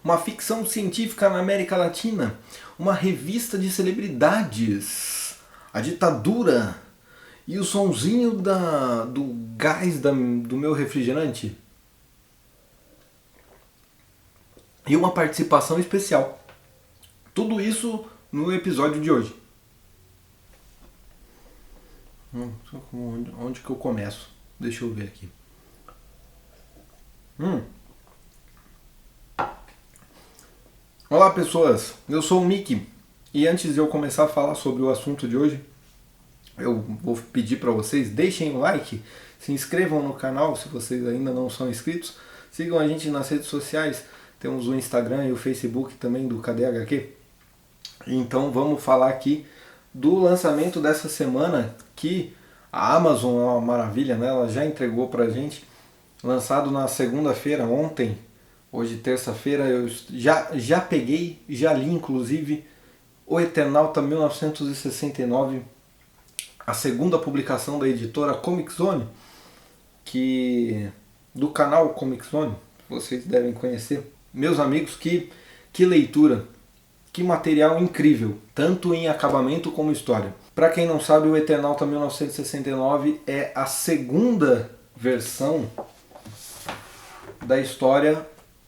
uma ficção científica na América Latina, uma revista de celebridades, a ditadura e o sonzinho do gás do meu refrigerante. E uma participação especial. Tudo isso no episódio de hoje. Onde que eu começo? Deixa eu ver aqui. Olá pessoas, eu sou o Mickey e antes de eu começar a falar sobre o assunto de hoje, eu vou pedir para vocês, deixem o like, se inscrevam no canal se vocês ainda não são inscritos, sigam a gente nas redes sociais, temos o Instagram e o Facebook também do Cadê HQ. Então vamos falar aqui do lançamento dessa semana que a Amazon é uma maravilha, né? Ela já entregou pra gente, lançado na segunda-feira, ontem, hoje terça-feira, eu já peguei, já li inclusive o Eternauta 1969, a segunda publicação da editora Comic Zone, do canal Comic Zone, vocês devem conhecer. Meus amigos, que leitura, que material incrível, tanto em acabamento como história. Para quem não sabe, o Eternauta 1969 é a segunda versão da história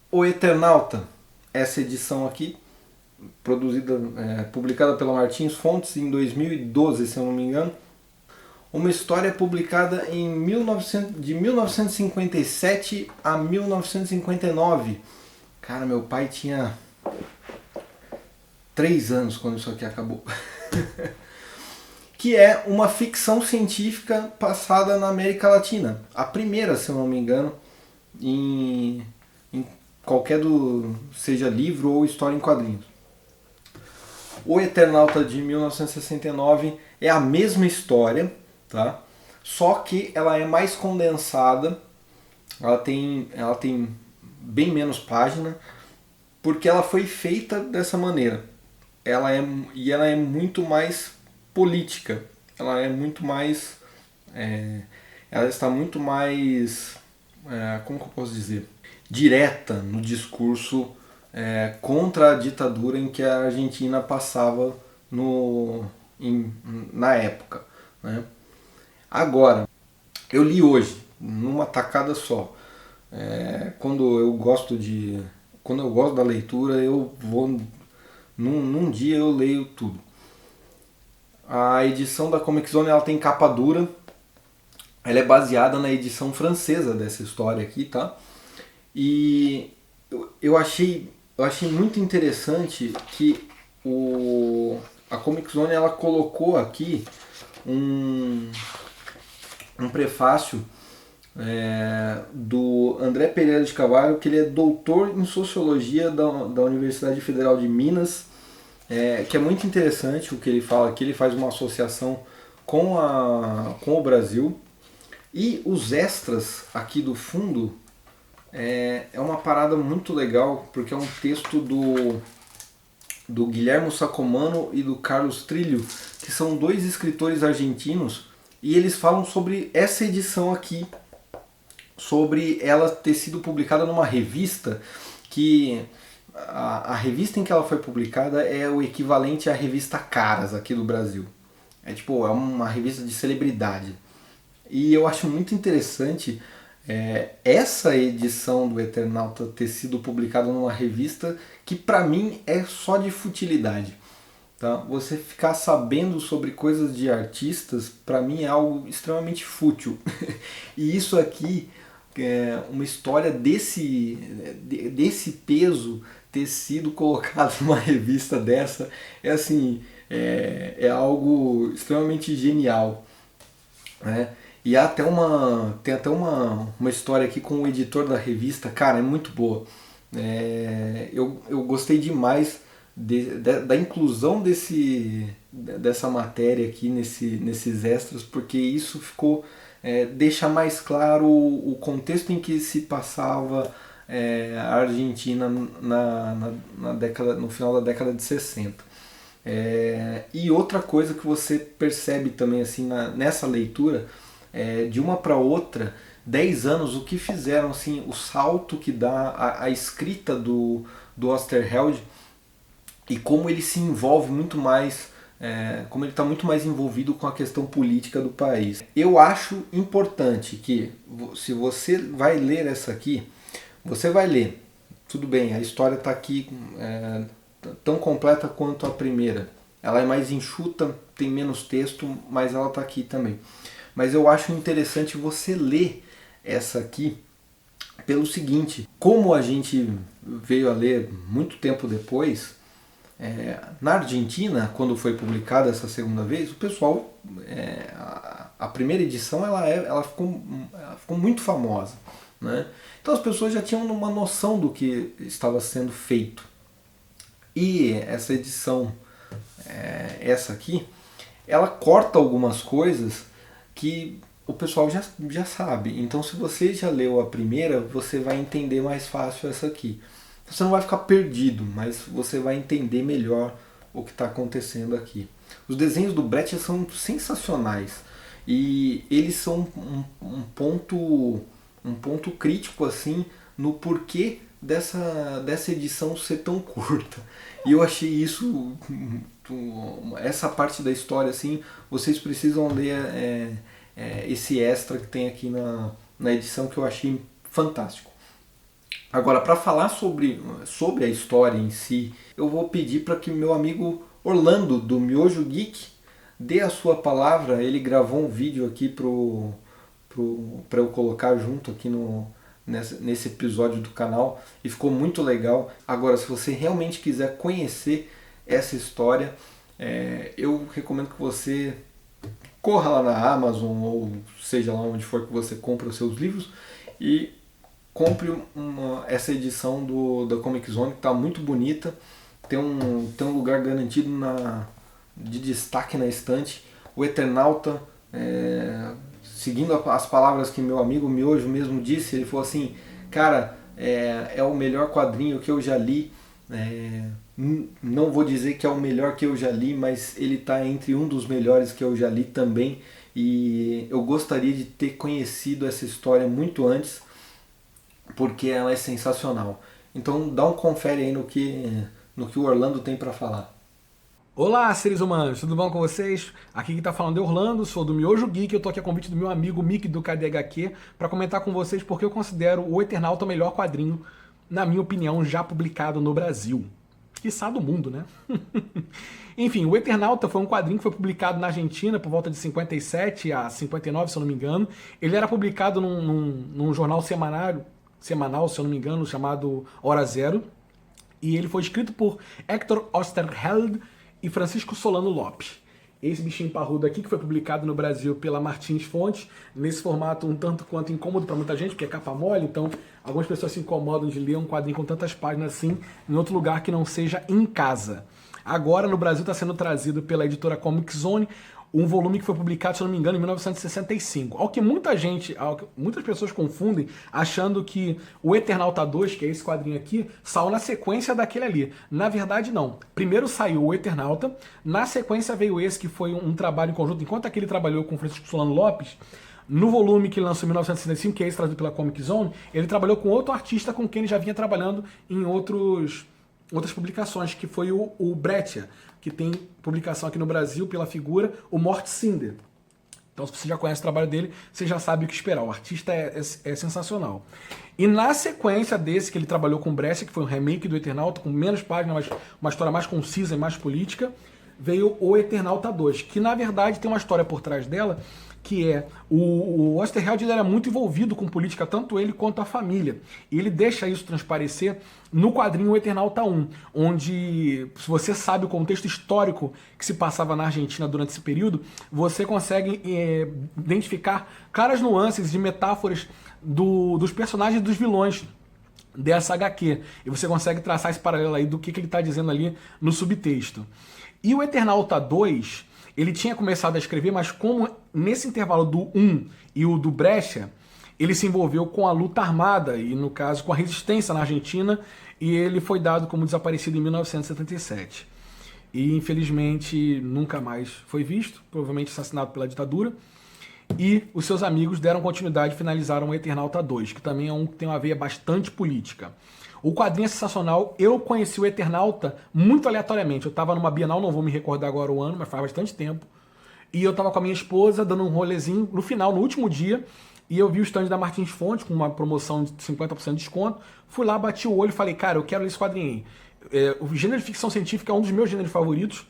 O Eternauta. Essa edição aqui, publicada pela Martins Fontes em 2012, se eu não me engano. Uma história publicada de 1957 a 1959. Cara, meu pai tinha 3 anos quando isso aqui acabou. Que é uma ficção científica passada na América Latina. A primeira, se eu não me engano, em qualquer seja livro ou história em quadrinhos. O Eternauta de 1969 é a mesma história, tá? Só que ela é mais condensada, ela tem bem menos página, porque ela foi feita dessa maneira. Ela é muito mais política, ela é muito mais, ela está muito mais, como que eu posso dizer, direta no discurso contra a ditadura em que a Argentina passava na época, né? Agora, eu li hoje, numa tacada só. Quando eu gosto da leitura, eu vou num dia eu leio tudo. A edição da Comic Zone ela tem capa dura. Ela é baseada na edição francesa dessa história aqui, tá? E eu achei muito interessante que a Comic Zone ela colocou aqui um prefácio do André Pereira de Carvalho, que ele é doutor em Sociologia da Universidade Federal de Minas, que é muito interessante o que ele fala aqui. Ele faz uma associação com o Brasil. E os extras aqui do fundo é uma parada muito legal, porque é um texto do Guilhermo Sacomano e do Carlos Trillo, que são 2 escritores argentinos, e eles falam sobre essa edição aqui, sobre ela ter sido publicada numa revista que a revista em que ela foi publicada é o equivalente à revista Caras aqui do Brasil. É uma revista de celebridade. E eu acho muito interessante essa edição do Eternauta ter sido publicada numa revista que pra mim é só de futilidade. Tá? Você ficar sabendo sobre coisas de artistas, pra mim é algo extremamente fútil. E isso aqui, uma história desse peso ter sido colocado numa revista dessa, é algo extremamente genial, né? E tem até uma história aqui com o editor da revista, cara, é muito boa. Eu gostei demais da inclusão dessa matéria aqui nesses extras, porque isso deixa mais claro o contexto em que se passava a Argentina no final da década de 60. E outra coisa que você percebe também assim nessa leitura, de uma para outra, 10 anos, o que fizeram, assim, o salto que dá a escrita do Osterheld e como ele se envolve muito mais, como ele está muito mais envolvido com a questão política do país. Eu acho importante que, se você vai ler essa aqui, você vai ler, tudo bem, a história está aqui tão completa quanto a primeira. Ela é mais enxuta, tem menos texto, mas ela está aqui também. Mas eu acho interessante você ler essa aqui pelo seguinte: como a gente veio a ler muito tempo depois, na Argentina, quando foi publicada essa segunda vez, o pessoal, a primeira edição ela ficou muito famosa, né? Então as pessoas já tinham uma noção do que estava sendo feito. E essa edição, essa aqui, ela corta algumas coisas que o pessoal já sabe. Então, se você já leu a primeira, você vai entender mais fácil essa aqui. Você não vai ficar perdido, mas você vai entender melhor o que está acontecendo aqui. Os desenhos do Brecht são sensacionais e eles são um ponto crítico assim no porquê dessa edição ser tão curta. E eu achei isso, essa parte da história, assim, vocês precisam ler esse extra que tem aqui na edição, que eu achei fantástico. Agora, para falar sobre a história em si, eu vou pedir para que o meu amigo Orlando, do Miojo Geek, dê a sua palavra. Ele gravou um vídeo aqui para eu colocar junto aqui nesse episódio do canal e ficou muito legal. Agora, se você realmente quiser conhecer essa história, eu recomendo que você corra lá na Amazon, ou seja lá onde for que você compra os seus livros, e compre essa edição da Comic Zone, que está muito bonita. Tem um lugar garantido de destaque na estante. O Eternauta, seguindo as palavras que meu amigo Miojo mesmo disse, ele falou assim: cara, é o melhor quadrinho que eu já li. Não vou dizer que é o melhor que eu já li, mas ele está entre um dos melhores que eu já li também. E eu gostaria de ter conhecido essa história muito antes, porque ela é sensacional. Então dá um confere aí no que o Orlando tem para falar. Olá, seres humanos, tudo bom com vocês? Aqui quem tá falando é Orlando, sou do Miojo Geek, eu tô aqui a convite do meu amigo Mick do KDHQ para comentar com vocês porque eu considero o Eternauta o melhor quadrinho, na minha opinião, já publicado no Brasil. Quiçá do mundo, né? Enfim, o Eternauta foi um quadrinho que foi publicado na Argentina por volta de 57 a 59, se eu não me engano. Ele era publicado num jornal semanal, se eu não me engano, chamado Hora Zero. E ele foi escrito por Hector Oesterheld e Francisco Solano Lopes. Esse bichinho parrudo aqui, que foi publicado no Brasil pela Martins Fontes, nesse formato um tanto quanto incômodo para muita gente, porque é capa mole, então algumas pessoas se incomodam de ler um quadrinho com tantas páginas assim em outro lugar que não seja em casa. Agora no Brasil está sendo trazido pela editora Comic Zone, um volume que foi publicado, se não me engano, em 1965. Ao que muitas pessoas confundem, achando que o Eternauta 2, que é esse quadrinho aqui, saiu na sequência daquele ali. Na verdade, não. Primeiro saiu o Eternauta, na sequência veio esse, que foi um trabalho em conjunto, enquanto aquele trabalhou com Francisco Solano Lopes. No volume que ele lançou em 1965, que é esse trazido pela Comic Zone, ele trabalhou com outro artista com quem ele já vinha trabalhando em outras publicações, que foi o Breccia, que tem publicação aqui no Brasil pela figura o Mort Cinder. Então, se você já conhece o trabalho dele, você já sabe o que esperar. O artista é sensacional. E na sequência desse que ele trabalhou com o Breccia, que foi um remake do Eternauta, com menos páginas, mas uma história mais concisa e mais política, veio o Eternauta 2, que na verdade tem uma história por trás dela, que é o Oesterheld era muito envolvido com política, tanto ele quanto a família. E ele deixa isso transparecer no quadrinho Eternauta 1, onde, se você sabe o contexto histórico que se passava na Argentina durante esse período, você consegue identificar claras nuances e metáforas dos personagens e dos vilões dessa HQ. E você consegue traçar esse paralelo aí do que ele está dizendo ali no subtexto. E o Eternauta 2, ele tinha começado a escrever, mas como nesse intervalo do 1 e o do Breccia, ele se envolveu com a luta armada, e no caso com a resistência na Argentina, e ele foi dado como desaparecido em 1977. E infelizmente nunca mais foi visto, provavelmente assassinado pela ditadura. E os seus amigos deram continuidade e finalizaram o Eternauta 2, que também é um que tem uma veia bastante política. O quadrinho é sensacional. Eu conheci o Eternauta muito aleatoriamente. Eu tava numa Bienal, não vou me recordar agora o ano, mas faz bastante tempo. E eu tava com a minha esposa dando um rolezinho no final, no último dia, e eu vi o stand da Martins Fontes com uma promoção de 50% de desconto. Fui lá, bati o olho e falei, cara, eu quero ler esse quadrinho aí. O gênero de ficção científica é um dos meus gêneros favoritos.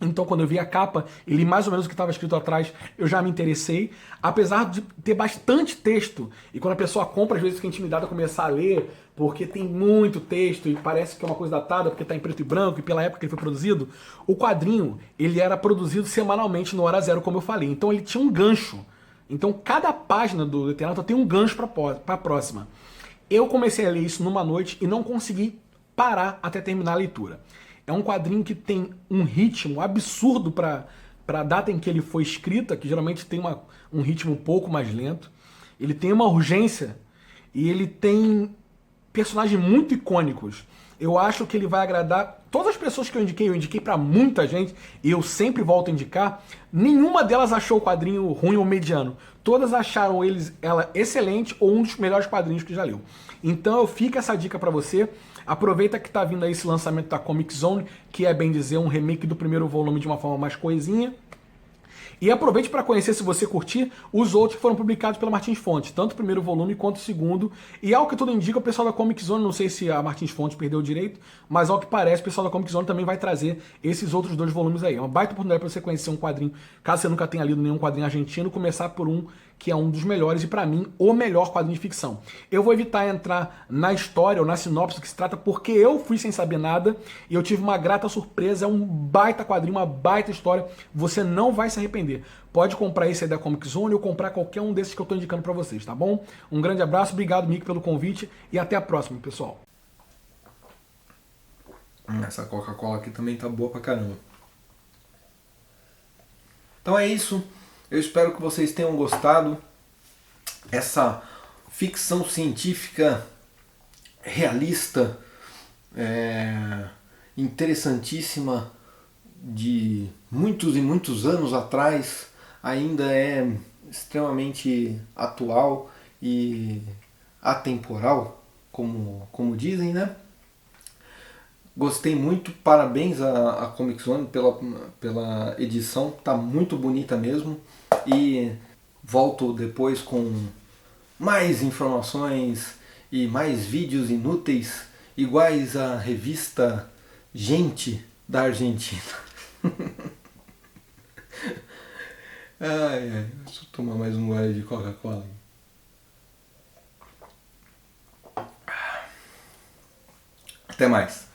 Então, quando eu vi a capa e li mais ou menos o que estava escrito atrás, eu já me interessei. Apesar de ter bastante texto, e quando a pessoa compra, às vezes fica intimidada a começar a ler, porque tem muito texto e parece que é uma coisa datada, porque está em preto e branco e pela época que ele foi produzido, o quadrinho, ele era produzido semanalmente no Hora Zero, como eu falei. Então, ele tinha um gancho. Então, cada página do Eternauta tem um gancho para a próxima. Eu comecei a ler isso numa noite e não consegui parar até terminar a leitura. É um quadrinho que tem um ritmo absurdo para a data em que ele foi escrita, que geralmente tem um ritmo um pouco mais lento. Ele tem uma urgência e ele tem personagens muito icônicos. Eu acho que ele vai agradar todas as pessoas que eu indiquei para muita gente, e eu sempre volto a indicar. Nenhuma delas achou o quadrinho ruim ou mediano. Todas acharam ela excelente ou um dos melhores quadrinhos que já leu. Então eu fico essa dica para você. Aproveita que tá vindo aí esse lançamento da Comic Zone, que é, bem dizer, um remake do primeiro volume de uma forma mais coisinha. E aproveite para conhecer, se você curtir, os outros que foram publicados pela Martins Fontes, tanto o primeiro volume quanto o segundo. E ao que tudo indica, o pessoal da Comic Zone, não sei se a Martins Fontes perdeu o direito, mas ao que parece, o pessoal da Comic Zone também vai trazer esses outros 2 volumes aí. É uma baita oportunidade para você conhecer um quadrinho, caso você nunca tenha lido nenhum quadrinho argentino, começar por um que é um dos melhores e, para mim, o melhor quadrinho de ficção. Eu vou evitar entrar na história ou na sinopse do que se trata, porque eu fui sem saber nada e eu tive uma grata surpresa. É um baita quadrinho, uma baita história. Você não vai se arrepender. Pode comprar esse aí da Comic Zone ou comprar qualquer um desses que eu estou indicando para vocês, tá bom? Um grande abraço, obrigado, Mick, pelo convite e até a próxima, pessoal. Essa Coca-Cola aqui também tá boa pra caramba. Então é isso. Eu espero que vocês tenham gostado. Essa ficção científica realista, interessantíssima, de muitos e muitos anos atrás, ainda é extremamente atual e atemporal, como dizem, né? Gostei muito, parabéns à Comic Zone pela edição, tá muito bonita mesmo. E volto depois com mais informações e mais vídeos inúteis, iguais à revista Gente da Argentina. Ai, deixa eu tomar mais um gole de Coca-Cola. Até mais.